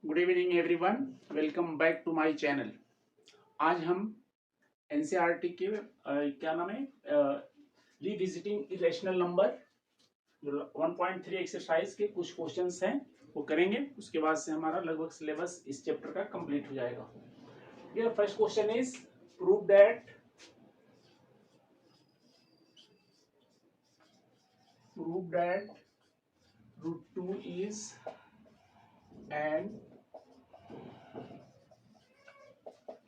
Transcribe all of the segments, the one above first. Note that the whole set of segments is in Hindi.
Good evening everyone, welcome back to my channel. आज हम एनसीईआरटी के क्या नाम है रिविजिटिंग इरेशनल नंबर 1.3 एक्सरसाइज के कुछ क्वेश्चंस हैं वो करेंगे। उसके बाद से हमारा लगभग सिलेबस इस चैप्टर का कंप्लीट हो जाएगा। ये first question is prove that √2 is an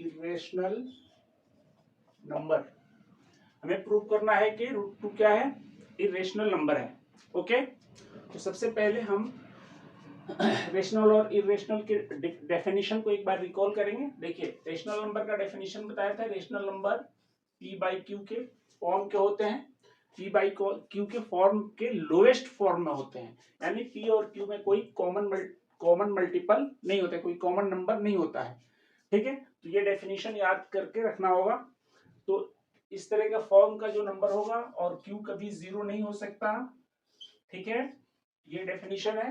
irrational number. हमें प्रूव करना है कि √2 क्या है, इरेशनल नंबर है। ओके, तो सबसे पहले हम रेशनल और इरेशनल के डेफिनेशन को एक बार रिकॉल करेंगे। देखिए, रेशनल नंबर का डेफिनेशन बताया था। Rational number P by Q के फॉर्म के होते हैं, पी बाई क्यू के फॉर्म के लोएस्ट फॉर्म में होते हैं, यानी पी और क्यू में कोई कॉमन मल्टीपल नहीं होता है, कोई कॉमन नंबर नहीं होता है। ठीक है, तो ये डेफिनेशन याद करके रखना होगा। तो इस तरह का फॉर्म का जो नंबर होगा और क्यू कभी जीरो नहीं हो सकता। ठीक है, ये डेफिनेशन है।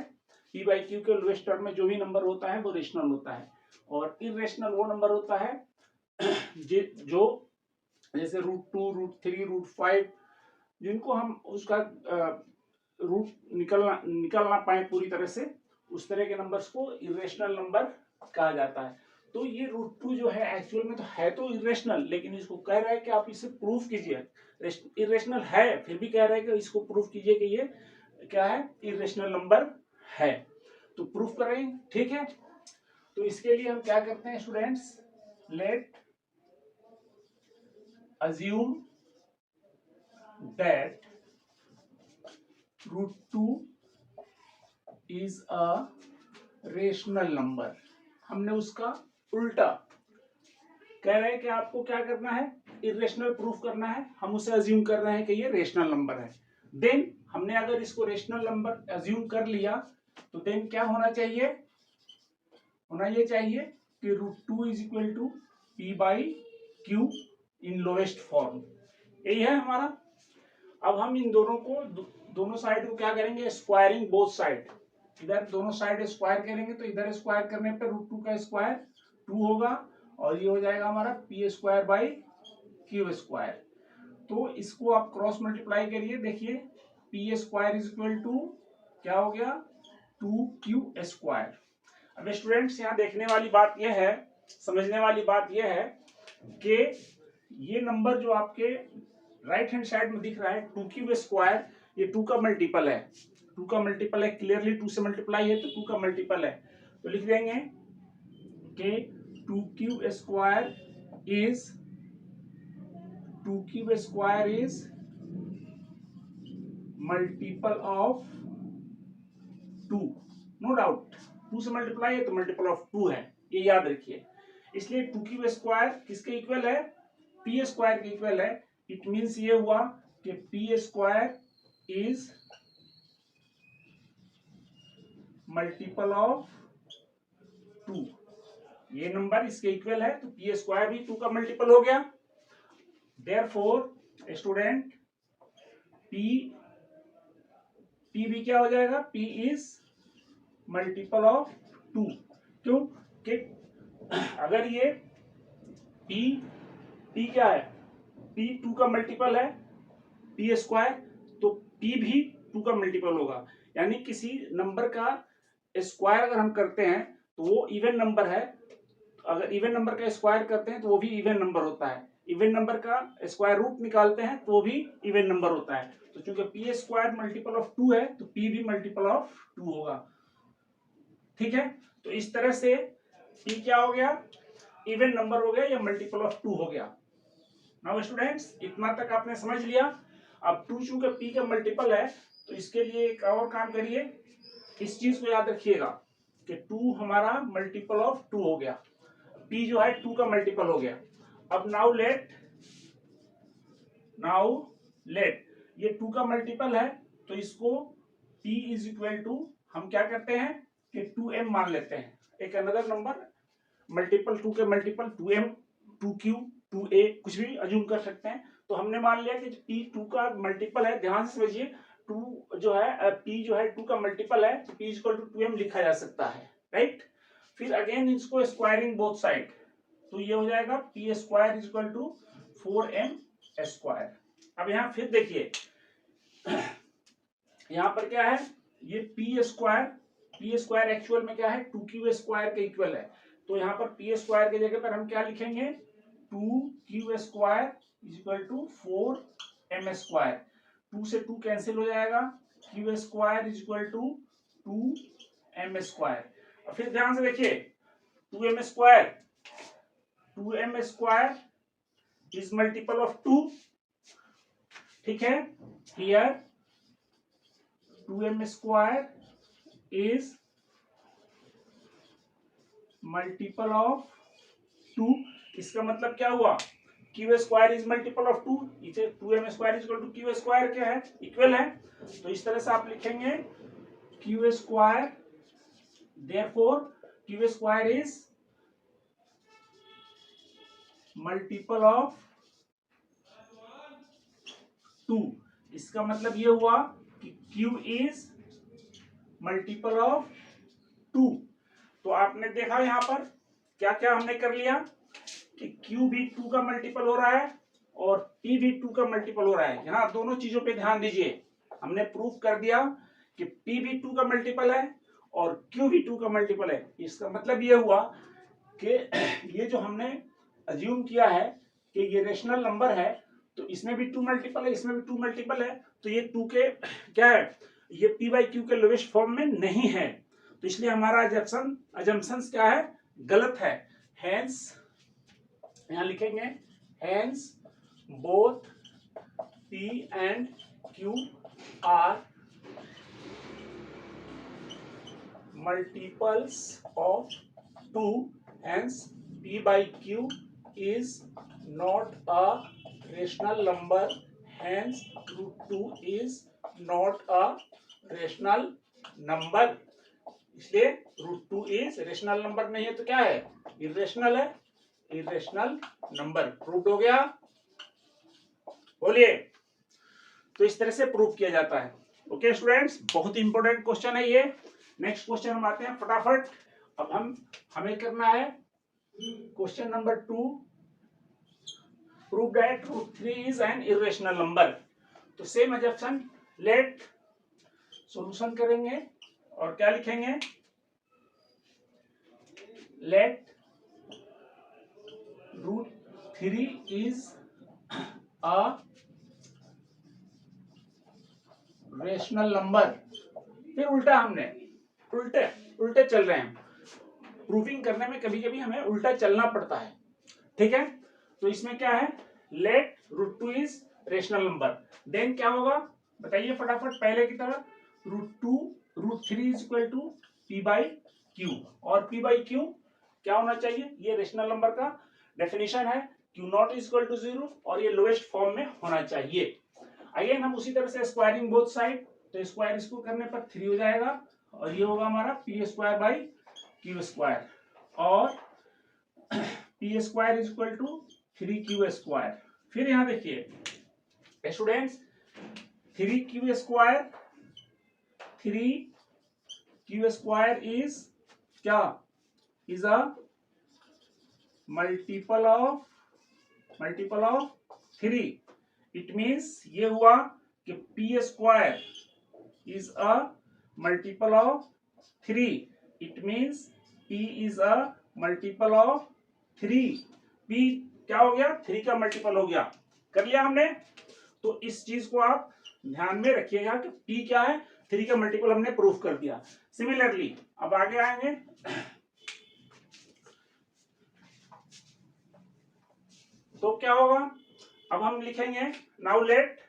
पी बाई क्यू के लोएस्ट टर्म में जो भी नंबर होता है वो रेशनल होता है, और इरेशनल वो नंबर होता है जो जैसे √2, √3, √5, जिनको हम उसका रूट निकल ना पाए पूरी तरह से, उस तरह के नंबर्स को इरेशनल नंबर कहा जाता है। तो ये √2 जो है एक्चुअल में तो है तो इरेशनल, लेकिन इसको कह रहा है कि आप इसे प्रूफ कीजिए। इरेशनल है, फिर भी कह रहा है कि इसको प्रूफ कीजिए कि ये क्या है, इरेशनल नंबर है। तो प्रूफ करें, ठीक है। तो इसके लिए हम क्या करते हैं students, late assume that √2 is a rational number. हमने उसका उल्टा कह रहे हैं कि आपको क्या करना है, इरेशनल प्रूफ करना है। हम उसे अज्यूम कर रहे हैं कि ये रेशनल नंबर है। देन हमने अगर इसको रेशनल नंबर अज्यूम कर लिया तो देन क्या होना चाहिए, होना ये चाहिए कि √2 is equal to p by q in lowest form. यही है हमारा। अब हम इन दोनों को दोनों साइड को क्या करेंगे, स्क्वायरिंग बोथ साइड। इधर दोनों साइड स्क्वायर करेंगे तो इधर स्क्वायर करने पर √2 का स्क्वायर 2 होगा, और ये हो जाएगा हमारा P square by Q square. तो इसको आप क्रॉस मल्टीप्लाई करिए, देखिए p square is equal to क्या हो गया, 2q स्क्वायर। अब स्टूडेंट्स यहाँ देखने वाली बात यह है, समझने वाली बात यह है कि ये नंबर जो आपके राइट हैंड साइड में दिख रहा है 2q स्क्वायर, ये 2 का मल्टीपल है। 2 का मल्टीपल है, क्लियरली 2 से मल्टीप्लाई है तो 2 का मल्टीपल है। तो लिख देंगे कि 2q square is 2q square is multiple of 2। No doubt 2 से मल्टीप्लाई है तो मल्टीपल ऑफ 2 है, ये याद रखिए। इसलिए 2q स्क्वायर किसके इक्वल है, पी स्क्वायर के इक्वल है। इट मीन्स ये हुआ कि P square is multiple of 2। ये नंबर इसके इक्वल है तो पी स्क्वायर भी 2 का मल्टीपल हो गया। देयरफॉर स्टूडेंट पी भी क्या हो जाएगा, पी इज मल्टीपल ऑफ 2। क्यों कि अगर ये पी क्या है, पी 2 का मल्टीपल है पी स्क्वायर, तो पी भी 2 का मल्टीपल होगा। यानी किसी नंबर का स्क्वायर अगर हम करते हैं तो वो इवन नंबर है, अगर इवन नंबर का स्क्वायर करते हैं तो वो भी इवन नंबर होता है। इवन नंबर का स्क्वायर रूट निकालते हैं तो वो भी इवन नंबर होता है। तो चूंकि पी स्क्वायर मल्टीपल ऑफ 2 है तो पी भी मल्टीपल ऑफ 2 होगा। ठीक है, तो इस तरह से पी क्या हो गया, इवन नंबर हो गया या मल्टीपल ऑफ 2 हो गया। नाउ स्टूडेंट्स, इतना तक आपने समझ लिया। अब 2 चूंकि पी का मल्टीपल है तो इसके लिए एक और काम करिए, इस चीज को याद रखिएगा कि 2 हमारा मल्टीपल ऑफ 2 हो गया, p जो है 2 का मल्टीपल हो गया। अब नाउ लेट ये 2 का मल्टीपल है तो इसको p इज इक्वल टू हम क्या करते हैं कि 2m मान लेते हैं। एक अनदर नंबर मल्टीपल 2 के मल्टीपल 2m, 2q, 2a कुछ भी अज्यूम कर सकते हैं। तो हमने मान लिया कि p 2 का मल्टीपल है। ध्यान से समझिए, 2 जो है p जो है 2 का मल्टीपल है तो p इक्वल टू 2m लिखा जा सकता है, राइट। फिर अगेन इसको स्क्वायरिंग बोथ साइड, तो ये हो जाएगा p square is equal to 4m square. अब यहाँ फिर देखिए यहाँ पर क्या है, ये पी स्क्वायर एक्चुअल में क्या है 2q स्क्वायर के इक्वल है, तो यहाँ पर पी स्क्वायर की जगह पर हम क्या लिखेंगे 2q square is equal to 4m square. 2 से 2 कैंसिल हो जाएगा, q square is equal to 2m square. और फिर ध्यान से देखिए 2m square is multiple of 2, ठीक है, here 2m square is multiple of 2। इसका मतलब क्या हुआ, q square is multiple of 2, इसे 2m square is equal to q square क्या है, इक्वल है। तो इस तरह से आप लिखेंगे Q square, therefore Q square is multiple of 2। इसका मतलब ये हुआ कि q इज मल्टीपल ऑफ 2। तो आपने देखा यहाँ पर क्या क्या हमने कर लिया कि q भी 2 का मल्टीपल हो रहा है और p भी 2 का मल्टीपल हो रहा है। यहाँ दोनों चीजों पे ध्यान दीजिए, हमने प्रूफ कर दिया कि p भी 2 का मल्टीपल है और q भी 2 का मल्टीपल है। इसका मतलब ये हुआ कि ये जो हमने अज्यूम किया है कि ये रेशनल नंबर है, तो इसमें भी 2 मल्टीपल है, इसमें भी 2 मल्टीपल है, तो ये 2 के क्या है, ये p बाई क्यू के लोवेस्ट फॉर्म में नहीं है, तो इसलिए हमारा अजम्पशंस क्या है, गलत है। हेंस यहाँ लिखेंगे hence both p and q are multiples of 2, hence p by q is not a rational number, hence root 2 is not a rational number। इसलिए root 2 is rational number नहीं है तो क्या है, irrational है, irrational number। प्रूव हो गया, बोलिए। तो इस तरह से प्रूव किया जाता है। ओके स्टूडेंट्स, बहुत इंपॉर्टेंट क्वेश्चन है ये। नेक्स्ट क्वेश्चन हम आते हैं फटाफट। अब हमें करना है question number 2, prove that root 3 is an irrational number. तो सेम एजम्पशन, लेट सॉल्यूशन करेंगे और क्या लिखेंगे, let root 3 is a rational number. फिर उल्टा, हमने उल्टे चल रहे हैं, प्रूफिंग करने में कभी कभी हमें उल्टा चलना पड़ता है, ठीक है। तो इसमें क्या है, let root 2 is rational number, then क्या होगा बताइए फटाफट, पहले की तरह root 3 is equal to p by q, और पी बाई क्यू क्या होना चाहिए, ये रेशनल नंबर का डेफिनेशन है, q not is equal to 0 और ये लोएस्ट फॉर्म में होना चाहिए। अगेन हम उसी तरह से स्क्वायरिंग बोथ साइड, तो स्क्वायर इसको करने पर 3 हो जाएगा और ये होगा हमारा P square by Q square, और P square is equal to 3q square. फिर यहां देखिए स्टूडेंट्स, 3q स्क्वायर इज क्या, is a multiple of 3। It means ये हुआ कि p square is a multiple of 3। It means p is a multiple of 3। p क्या हो गया, 3 का मल्टीपल हो गया, कर लिया हमने। तो इस चीज को आप ध्यान में रखिएगा कि p क्या है, 3 का मल्टीपल हमने प्रूफ कर दिया। सिमिलरली अब आगे आएंगे, तो क्या होगा, अब हम लिखेंगे नाउ लेट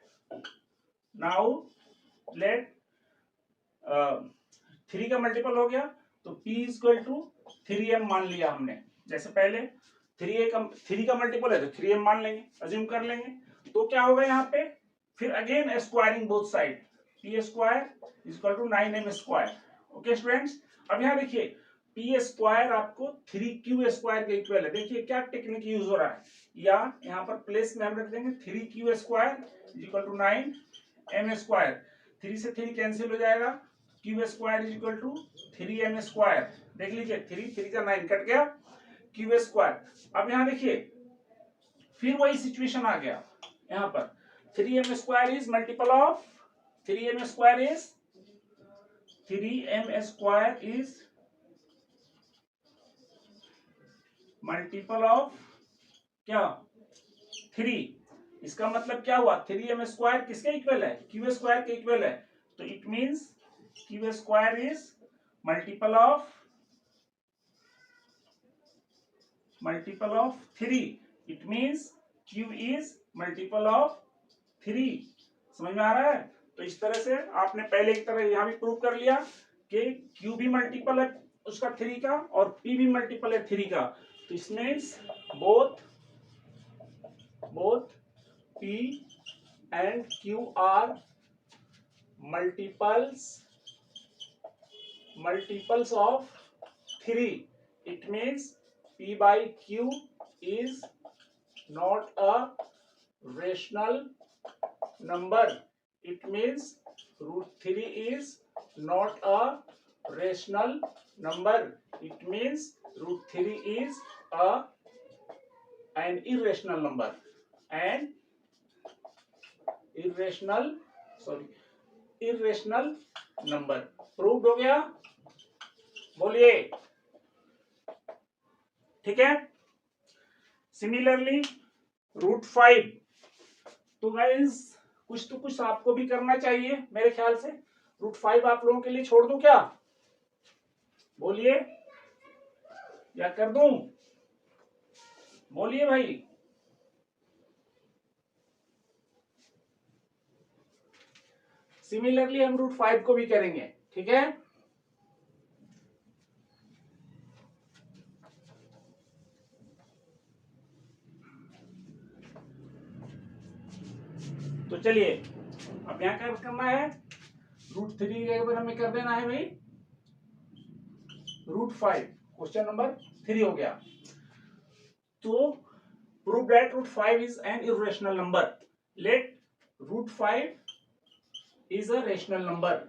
3 का मल्टीपल हो गया तो p is equal to 3m मान लिया हमने, जैसे पहले 3 का मल्टीपल है तो 3m मान लेंगे, अज्यूम कर लेंगे। तो क्या होगा यहाँ पे, फिर again squaring both side, p square is equal to 9m square. Okay students, अब यहाँ देखिए p स्क्वायर आपको 3q स्क्वायर के इक्वल है। देखिए क्या टेक्निक यूज हो रहा है, या यहाँ पर प्लेस में हम रख देंगे 3q square is equal to 9m square, 3 से 3 कैंसिल हो जाएगा, q square is equal to 3m square, देख लीजिए, 3 3 का 9 कट गया, क्यू स्क्वायर। अब यहाँ देखिए फिर वही सिचुएशन आ गया यहाँ पर, 3m square is multiple of 3m square is 3m square is multiple of क्या 3। इसका मतलब क्या हुआ, 3m स्क्वायर किसके इक्वल है, क्यू स्क्वायर के इक्वल है। तो it means Q square is multiple of 3। It means Q is multiple of 3। समझ में आ रहा है। तो इस तरह से आपने पहले की तरह यहाँ भी प्रूव कर लिया कि क्यू भी मल्टीपल है उसका 3 का और पी भी मल्टीपल है 3 का। तो इसमें both P and Q are multiples of 3. It means P by Q is not a rational number. It means √3 is not a rational number. It means √3 is an irrational number. And irrational number proved हो गया, बोलिए, ठीक है। सिमिलरली √5, तो गाइस कुछ तो कुछ आपको भी करना चाहिए मेरे ख्याल से। √5 आप लोगों के लिए छोड़ दूं क्या, बोलिए, या कर दूं, बोलिए भाई। सिमिलरली हम √5 को भी करेंगे, ठीक है। तो चलिए अब यहां क्या करना है, √3 के ऊपर हमें कर देना है भाई √5। क्वेश्चन नंबर 3 हो गया। तो prove that √5 is an irrational number. Let √5 is a rational number,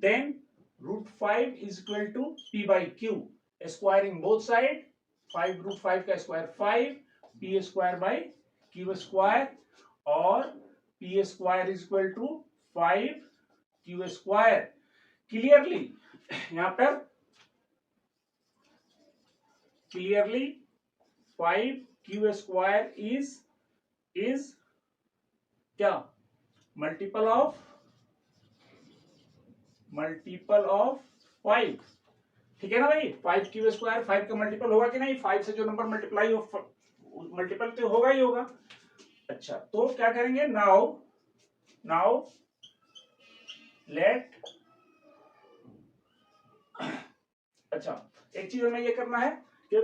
then √5 is equal to P by Q, squaring both side, 5 √5 का square 5, P square by Q square, और P square is equal to 5 Q square. Clearly यहाँ पर क्लियरली 5 Q स्क्वायर is क्या, मल्टीपल ऑफ 5, ठीक है ना भाई। 5 क्यू स्क्वायर 5 का मल्टीपल होगा कि नहीं, 5 से जो नंबर मल्टीप्लाई हो मल्टीपल तो होगा ही होगा। अच्छा तो क्या करेंगे, नाउ लेट, अच्छा एक चीज हमें ये करना है कि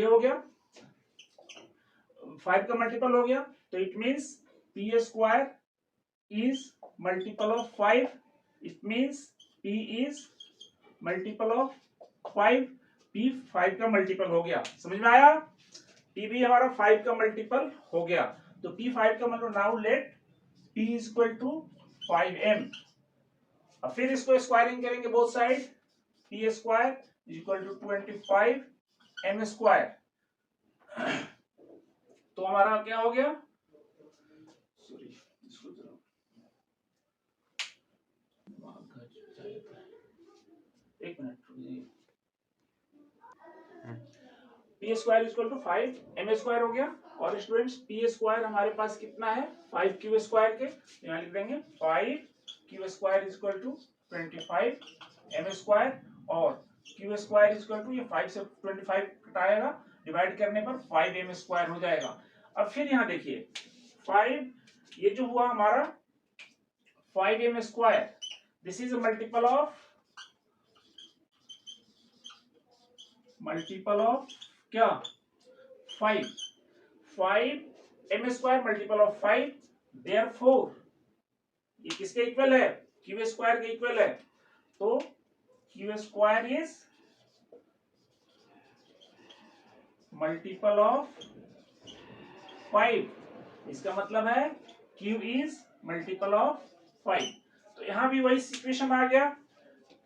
ये हो गया 5 का मल्टीपल हो गया, तो it means P square is multiple of 5। It means P is multiple of 5, P 5 का मल्टीपल हो गया, समझ में आया। P भी हमारा 5 का मल्टीपल हो गया, तो P 5 का मतलब now let P is equal to 5m। अब फिर इसको स्क्वायरिंग करेंगे both side, P square is equal to 25m square. तो हमारा क्या हो गया, सॉरी इसको एक minute, p square equal to 5m square हो गया। और स्टूडेंट्स पी स्क्वायर हमारे पास कितना है, 5q स्क्वायर के, यहाँ लिख देंगे 5q square equal to 25m square, और q स्क्वायर इक्वल टू ये 5 से 25 कटाएगा, डिवाइड करने पर 5m स्क्वायर हो जाएगा। अब फिर यहाँ देखिए 5, ये जो हुआ हमारा 5m square, this is multiple of क्या 5m square multiple of 5, therefore ये किसके इक्वल है, क्यू स्क्वायर के इक्वल है। तो Q square is multiple of 5, इसका मतलब है क्यू इज मल्टीपल ऑफ 5। तो यहां भी वही सिचुएशन आ गया,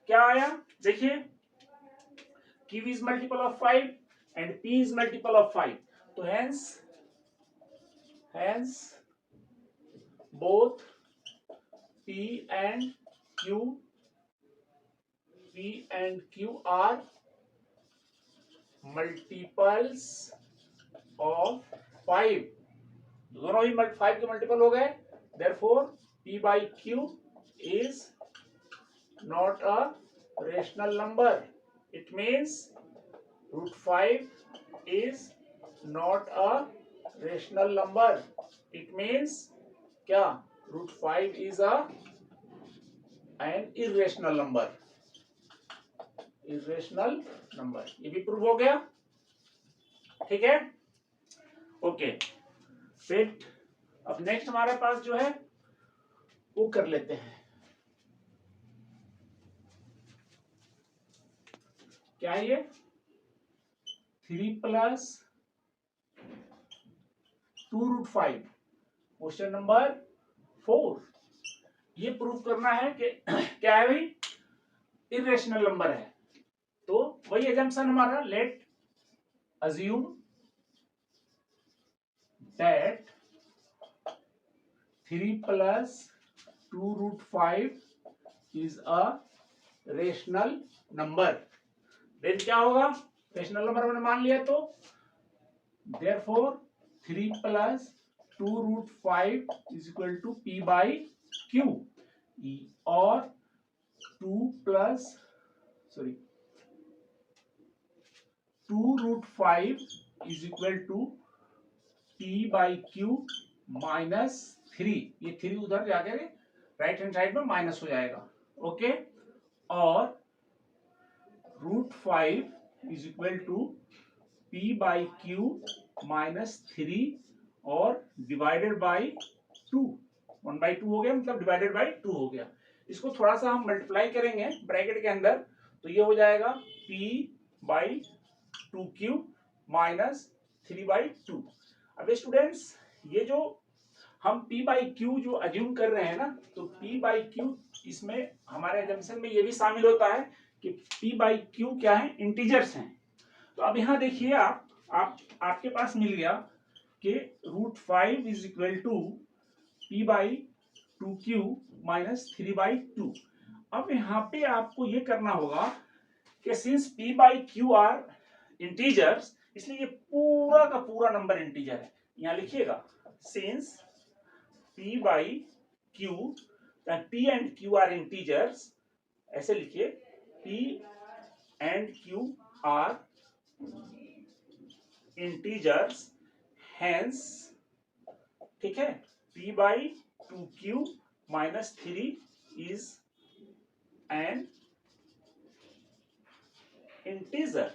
क्या आया देखिए, Q is multiple of 5 and P is multiple of 5. So hence both P and Q are multiples of 5. दोनों ही 5 के मल्टीपल हो गए. Therefore P by Q is not a rational number. It means root 5 is not a rational number. It means क्या? Root 5 is an irrational number. Irrational number. ये भी प्रूव हो गया. ठीक है. ओके. फिर अब नेक्स्ट हमारे पास जो है वो कर लेते हैं. क्या है ये? 3 plus 2 root 5. Question number 4. ये प्रूव करना है कि क्या है भाई? इरेशनल नंबर है. तो वही एजम्पशन हमारा, let assume that 3 plus 2 root 5 is a rational number. Then क्या होगा? रेशनल नंबर हमने मान लिया तो therefore 3 plus 2 root 5 is equal to P by Q, और 2 root 5 is equal to P by Q minus 3. ये 3 उधर जाके राइट हैंड साइड में माइनस हो जाएगा. ओके. और root 5 is equal to P by Q minus 3 और डिवाइडेड बाई 2. 1 by 2 हो गया, मतलब डिवाइडेड बाई 2 हो गया. इसको थोड़ा सा हम मल्टीप्लाई करेंगे ब्रैकेट के अंदर, तो ये हो जाएगा P by 2Q minus 3 by 2. अब स्टूडेंट्स, ये जो हम P by Q जो अज्यूम कर रहे हैं ना, तो P by Q इसमें हमारे एजम्पशन में ये भी शामिल होता है कि P by Q क्या है? इंटीजर्स हैं. तो अब यहाँ देखिए, आपके पास मिल गया कि root 5 is equal to P by 2Q minus 3 by 2. अब यहाँ पे आपको ये करना होगा कि since P by Q are integers, इसलिए ये पूरा का पूरा नंबर इंटीजर है. यहाँ लिखिएगा, since P by Q, P and Q are integers, ऐसे लिखिए, P and Q are integers, hence, ठीक है, P by 2Q minus 3 is an integer.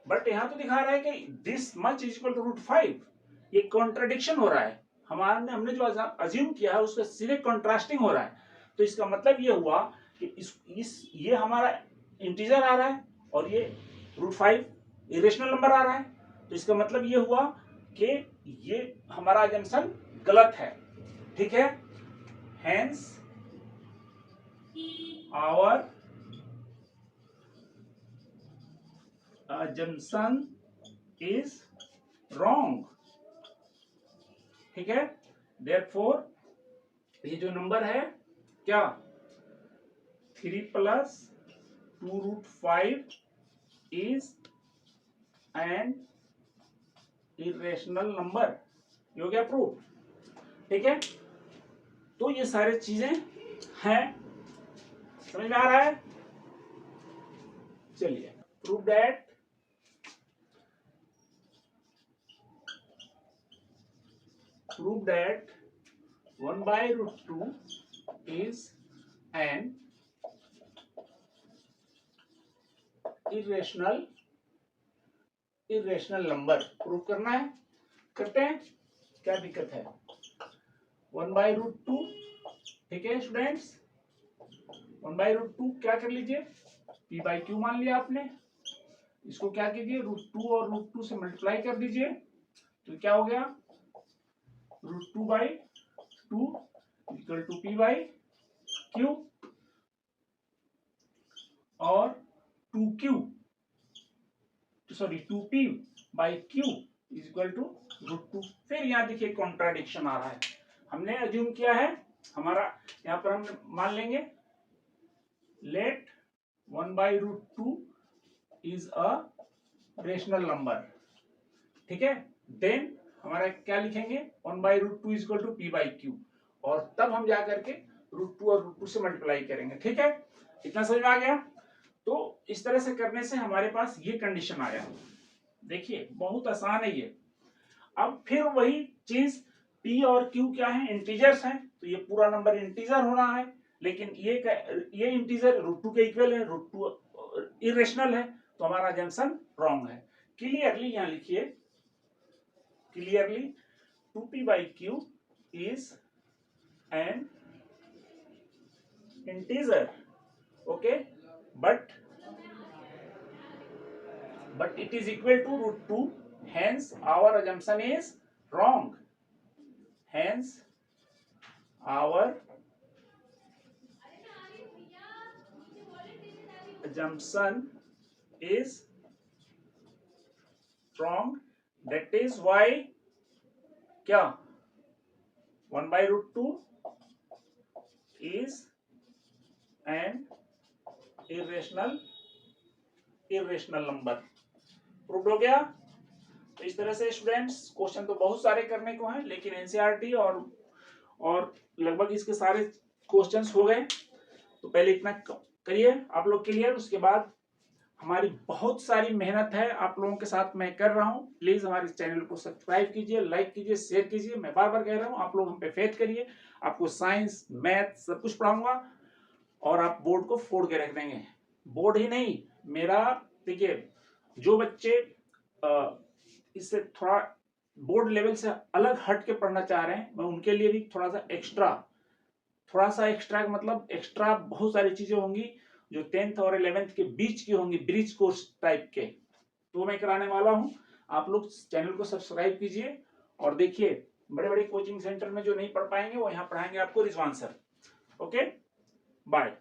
But यहां तो दिखा रहा है कि this much is equal to root 5. ये कॉन्ट्रडिक्शन हो रहा है. हमने जो अज्यूम किया है उसका सीधे कॉन्ट्रास्टिंग हो रहा है. तो इसका मतलब ये हुआ कि ये हमारा इंटीजर आ रहा है और ये रूट 5 इरेशनल नंबर आ रहा है. तो इसका मतलब ये हुआ कि ये हमारा अजम्पशन गलत है. ठीक है. Hence our assumption is wrong. ठीक है. therefore ये जो नंबर है क्या, 3 plus 2 root 5 is an irrational number. ये हो गया प्रूफ. ठीक है. तो ये सारी चीजें हैं, समझ में आ रहा है. चलिए, proof that 1 by root 2 is an irrational number. Proof करना है, करते हैं. क्या दिक्कत है? 1 by root 2. ठीक है स्टूडेंट्स, 1 by root 2 क्या कर लीजिए, P by Q मान लिया आपने. इसको क्या कीजिए, रूट 2 और रूट 2 से मल्टीप्लाई कर दीजिए. तो क्या हो गया, root 2 by 2 equal to P by Q और 2Q sorry 2p by q is equal to √2। फिर यहाँ देखिए कॉन्ट्राडिक्शन आ रहा है। हमने अज्यूम किया है, हमारा यहाँ पर हम मान लेंगे let 1/√2 is a rational number, ठीक है। देन हमारा क्या लिखेंगे 1/√2 is equal to p by q, और तब हम जा करके √2 और √2 से मल्टीप्लाई करेंगे, ठीक है। इतना समझ में आ गया। तो इस तरह से करने से हमारे पास ये कंडीशन आया। देखिए बहुत आसान है ये। अब फिर वही चीज p और q क्या है, इंटीजर्स हैं, तो ये पूरा नंबर इंटीजर होना है, लेकिन ये इंटीजर √2 के इक्वल है, √2 इरेशनल है, तो हमारा जंक्शन रॉन्ग है। क्लियरली यहाँ लिखिए, clearly 2p by q is an integer, okay, but it is equal to √2, hence our assumption is wrong, hence our assumption is wrong, that is why क्या 1/√2 is an irrational number. Prove हो गया। तो इस तरह से स्टूडेंट्स क्वेश्चन तो बहुत सारे करने को हैं, लेकिन एनसीईआरटी और लगभग इसके सारे क्वेश्चंस हो गए। तो पहले इतना करिए आप लोग क्लियर, उसके बाद हमारी बहुत सारी मेहनत है आप लोगों के साथ मैं कर रहा हूं। प्लीज हमारे चैनल को सब्सक्राइब कीजिए, लाइक कीजिए, शेयर कीजिए। मैं बार बार कह रहा हूं, आप लोग हम पे फेथ करिए। आपको साइंस मैथ सब कुछ पढ़ाऊंगा और आप बोर्ड को फोड़ के रख देंगे। बोर्ड ही नहीं, मेरा देखिए जो बच्चे इससे थोड़ा बोर्ड लेवल से अलग हट के पढ़ना चाह रहे हैं, मैं उनके लिए भी थोड़ा सा एक्स्ट्रा मतलब एक्स्ट्रा बहुत सारी चीजें होंगी जो 10th और 11th के बीच की होंगी, ब्रिज कोर्स टाइप के, तो मैं कराने वाला हूं। आप लोग चैनल को सब्सक्राइब कीजिए और देखिए बड़े बड़े कोचिंग सेंटर में जो नहीं पढ़ पाएंगे वो यहाँ पढ़ाएंगे आपको रिजवान सर। Okay, bye.